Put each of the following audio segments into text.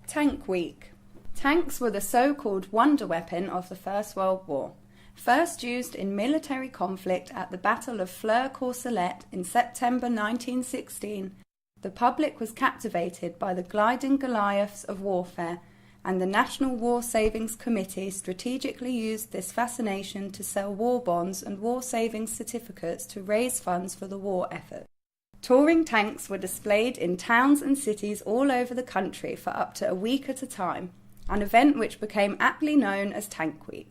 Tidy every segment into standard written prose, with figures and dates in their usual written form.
Tank Week. Tanks were the so-called wonder weapon of the First World War. First used in military conflict at the Battle of Flers-Courcelette in September 1916, the public was captivated by the gliding Goliaths of warfare, and the National War Savings Committee strategically used this fascination to sell war bonds and war savings certificates to raise funds for the war effort. Touring tanks were displayed in towns and cities all over the country for up to a week at a time, an event which became aptly known as Tank Week.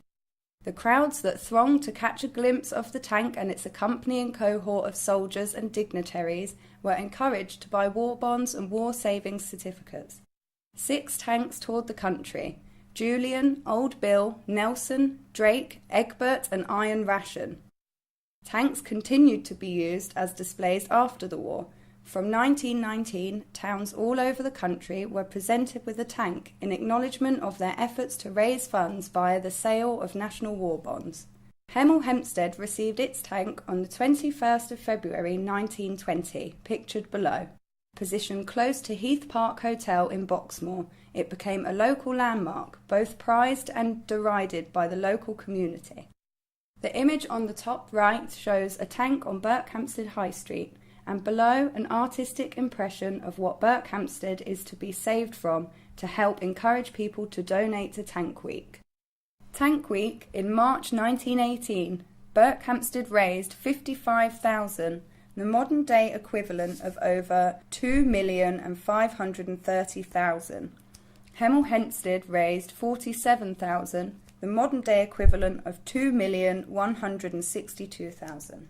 The crowds that thronged to catch a glimpse of the tank and its accompanying cohort of soldiers and dignitaries were encouraged to buy war bonds and war savings certificates. 6 tanks toured the country: Julian, Old Bill, Nelson, Drake, Egbert and Iron Ration. Tanks continued to be used as displays after the war. From 1919, towns all over the country were presented with a tank in acknowledgement of their efforts to raise funds via the sale of national war bonds. Hemel Hempstead received its tank on the 21st of February 1920, pictured below. Positioned close to Heath Park Hotel in Boxmoor, it became a local landmark, both prized and derided by the local community. The image on the top right shows a tank on Berkhamsted High Street, and below an artistic impression of what Berkhamsted is to be saved from to help encourage people to donate to Tank Week. Tank Week in March 1918, Berkhamsted raised $55,000, the modern-day equivalent of over $2,530,000. Hemel Hempstead raised $47,000, the modern-day equivalent of $2,162,000.